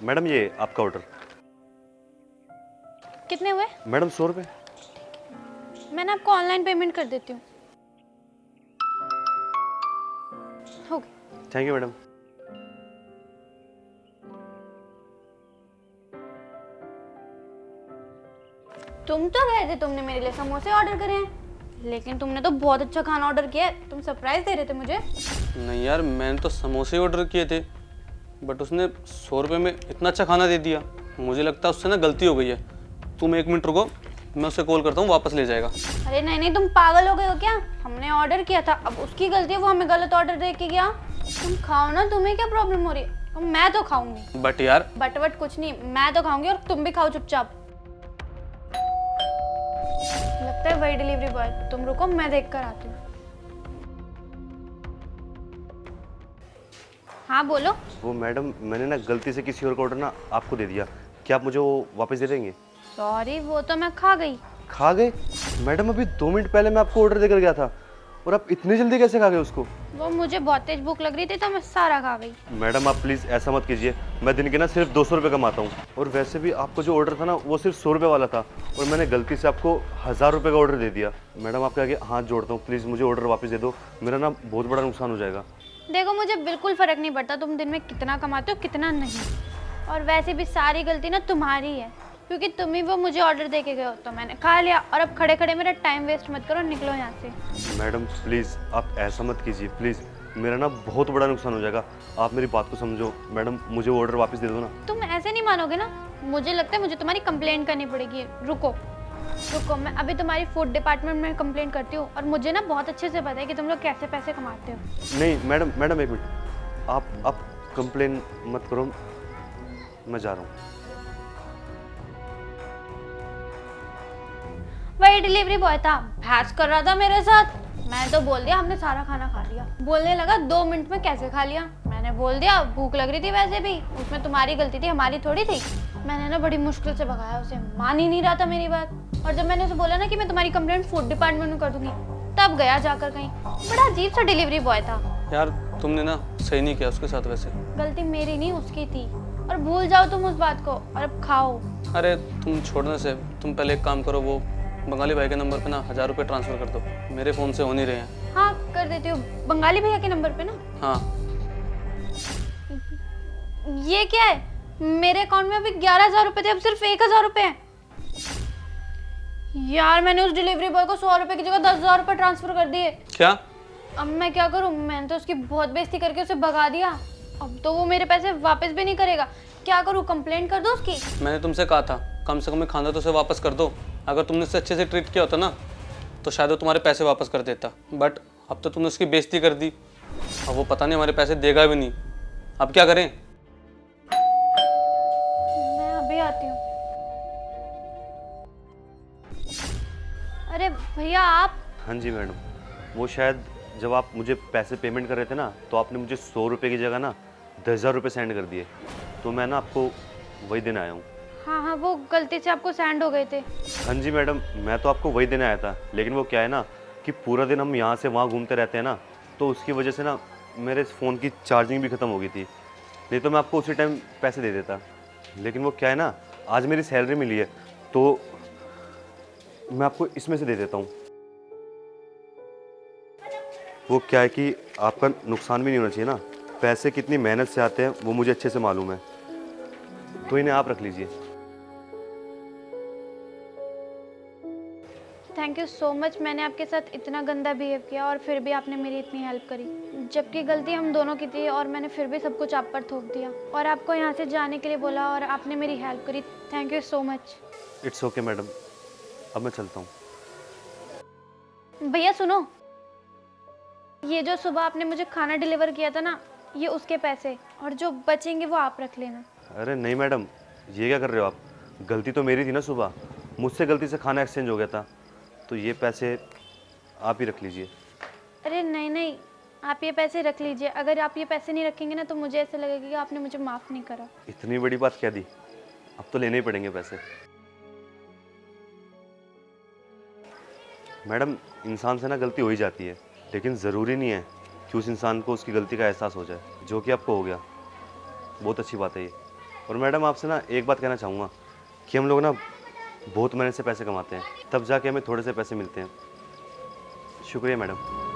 Madam ये आपका order. कितने हुए? मैडम 100 रुपये। मैंने आपको ऑनलाइन पेमेंट कर देती हूँ। हो गई। Thank you madam. तुम तो कह रहे थे तुमने मेरे लिए समोसे ऑर्डर करे हैं, लेकिन तुमने तो बहुत अच्छा खाना ऑर्डर किया है। तुम सरप्राइज दे रहे थे मुझे। नहीं यार, मैंने तो समोसे ऑर्डर किए थे, बट उसने 100 रुपये में इतना अच्छा खाना दे दिया। मुझे लगता है उससे ना गलती हो गई है। तुम 1 मिनट रुको, मैं उसे कॉल करता हूँ, वापस ले जाएगा। अरे नहीं नहीं, तुम पागल हो गए हो क्या? हमने ऑर्डर किया था, अब उसकी गलती है, वो हमें गलत ऑर्डर दे के गया। तुम खाओ ना, तुम्हें क्या प्रॉब्लम हो रही है? मैं तो खाऊंगी। बट यार बट कुछ नहीं, मैं तो खाऊंगी और तुम भी खाओ चुपचाप। लगता है वही डिलीवरी बॉय। तुम रुको, मैं देख कर आती हूँ। हाँ बोलो। वो मैडम मैंने ना गलती से किसी और का ऑर्डर ना आपको दे दिया। क्या आप मुझे वो वापस दे देंगे? सॉरी, वो तो मैं खा गई। खा गए? मैडम अभी 2 मिनट पहले मैं आपको ऑर्डर देकर गया था और आप इतनी जल्दी कैसे खा गए उसको? वो मुझे बहुत तेज भूख लग रही थी तो मैं सारा खा गई। मैडम आप प्लीज़ ऐसा मत कीजिए। मैं दिन के ना सिर्फ 200 रुपये कमाता हूँ और वैसे भी आपको जो ऑर्डर था ना वो सिर्फ 100 रुपये वाला था और मैंने गलती से आपको 1000 रुपये का ऑर्डर दे दिया। मैडम आपके आगे हाथ जोड़ता हूँ, प्लीज़ मुझे ऑर्डर वापस दे दो। मेरा ना बहुत बड़ा नुकसान हो जाएगा। देखो, मुझे बिल्कुल फर्क नहीं पड़ता तुम दिन में कितना कमाते हो कितना नहीं, और वैसे भी सारी गलती ना तुम्हारी है, क्योंकि तुम ही वो मुझे ऑर्डर दे के गए हो तो मैंने खा लिया। और अब खड़े खड़े मेरा टाइम वेस्ट मत करो, निकलो यहाँ से। मैडम प्लीज़ आप ऐसा मत कीजिए, प्लीज़ मेरा ना बहुत बड़ा नुकसान हो जाएगा। आप मेरी बात को समझो। मैडम मुझे वो ऑर्डर वापस दे दो ना। तुम ऐसे नहीं मानोगे ना, मुझे लगता है मुझे तुम्हारी कंप्लेंट करनी पड़ेगी। रुको रुको, मैं अभी तुम्हारी फूड डिपार्टमेंट में कंप्लेंट करती हूँ, और मुझे ना बहुत अच्छे से पता है कि तुम लोग कैसे पैसे कमाते हो। नहीं मैडम, मैडम 1 मिनट, आप कंप्लेन मत करो, मैं जा रहा हूँ। वही डिलीवरी बॉय था, बहस कर रहा था मेरे साथ। मैं तो बोल दिया हमने सारा खाना खा लिया। बोलने लगा 2 मिनट में कैसे खा लिया। मैंने बोल दिया भूख लग रही थी, वैसे भी उसमें तुम्हारी गलती थी, हमारी थोड़ी थी। मैंने ना बड़ी मुश्किल से भगाया उसे, मान ही नहीं रहा था मेरी बात। और जब मैंने उसे बोला ना कि मैं तुम्हारी कंप्लेंट फूड डिपार्टमेंट में कर दूंगी, तब गया जाकर कहीं। बड़ा अजीब सा डिलीवरी बॉय था। यार तुमने ना सही नहीं किया उसके साथ। वैसे गलती मेरी नहीं उसकी थी, और भूल जाओ तुम उस बात को और अब खाओ। अरे तुम छोड़ने से तुम पहले एक काम करो, वो बंगाली भाई के नंबर पे ना 1000 रुपये ट्रांसफ़र कर दो। मेरे फ़ोन से हो नहीं रहे हैं। हाँ कर देती हूँ, बंगाली भैया के नंबर पे ना। हाँ। ये क्या है? मेरे अकाउंट में अभी 11,000 रुपए थे, अब सिर्फ 1,000 रुपए हैं। यार मैंने उस डिलीवरी बॉय को 100 रुपए की जगह 10,000 रुपए ट्रांसफर कर दिए। क्या? अब मैं क्या करूं? मैंने तो उसकी बहुत बेइज्जती करके उसे भगा दिया। अब तो वो मेरे पैसे वापस भी नहीं करेगा। क्या करूं? कंप्लेंट कर दो उसकी? मैंने तुमसे कहा था कम से कम खाना तो उसे वापस कर दो। अगर तुमने उसे अच्छे से ट्रीट किया होता ना तो शायद वो तुम्हारे पैसे वापस कर देता, बट अब तो तुमने उसकी बेइज्जती कर दी। अब वो पता नहीं हमारे पैसे देगा भी नहीं। अब क्या करें? मैं अभी आती हूँ। अरे भैया आप। हाँ जी मैडम, वो शायद जब आप मुझे पैसे पेमेंट कर रहे थे ना तो आपने मुझे 100 रुपये की जगह ना 10,000 रुपये सेंड कर दिए, तो मैं ना आपको वही देने आया हूँ। हाँ हाँ, वो गलती से आपको सेंड हो गए थे। हाँ जी मैडम, मैं तो आपको वही देने आया था, लेकिन वो क्या है ना कि पूरा दिन हम यहाँ से वहाँ घूमते रहते हैं ना, तो उसकी वजह से ना मेरे फ़ोन की चार्जिंग भी ख़त्म हो गई थी। नहीं तो मैं आपको उसी टाइम पैसे दे देता, लेकिन वो क्या है ना आज मेरी सैलरी मिली है तो मैं आपको इसमें से दे देता हूँ। वो क्या है कि आपका नुकसान भी नहीं होना चाहिए ना। पैसे कितनी मेहनत से आते हैं वो मुझे अच्छे से मालूम है, तो इन्हें आप रख लीजिए। Thank you so much. मैंने आपके साथ इतना गंदा बिहेव किया और फिर भी आपने मेरी इतनी हेल्प करी, जबकि गलती हम दोनों की थी, और मैंने फिर भी सब कुछ आप पर थोप दिया और आपको यहाँ से जाने के लिए बोला, और आपने मेरी हेल्प करी। Thank you so much. It's okay madam, अब मैं चलता हूँ। भैया सुनो, ये जो सुबह आपने मुझे खाना डिलीवर किया था ना, ये उसके पैसे, और जो बचेंगे वो आप रख लेना। अरे नहीं मैडम, ये क्या कर रहे हो आप? गलती तो मेरी थी ना, सुबह मुझसे गलती से खाना एक्सचेंज हो गया था, तो ये पैसे आप ही रख लीजिए। अरे नहीं नहीं, आप ये पैसे रख लीजिए। अगर आप ये पैसे नहीं रखेंगे ना तो मुझे ऐसा लगेगा कि आपने मुझे माफ़ नहीं करा। इतनी बड़ी बात क्या दी, अब तो लेने ही पड़ेंगे पैसे। मैडम इंसान से ना गलती हो ही जाती है, लेकिन ज़रूरी नहीं है कि उस इंसान को उसकी गलती का एहसास हो जाए, जो कि आपको हो गया। बहुत अच्छी बात है ये। और मैडम आपसे ना एक बात कहना चाहूँगा कि हम लोग ना बहुत मेहनत से पैसे कमाते हैं, तब जाके हमें थोड़े से पैसे मिलते हैं। शुक्रिया मैडम।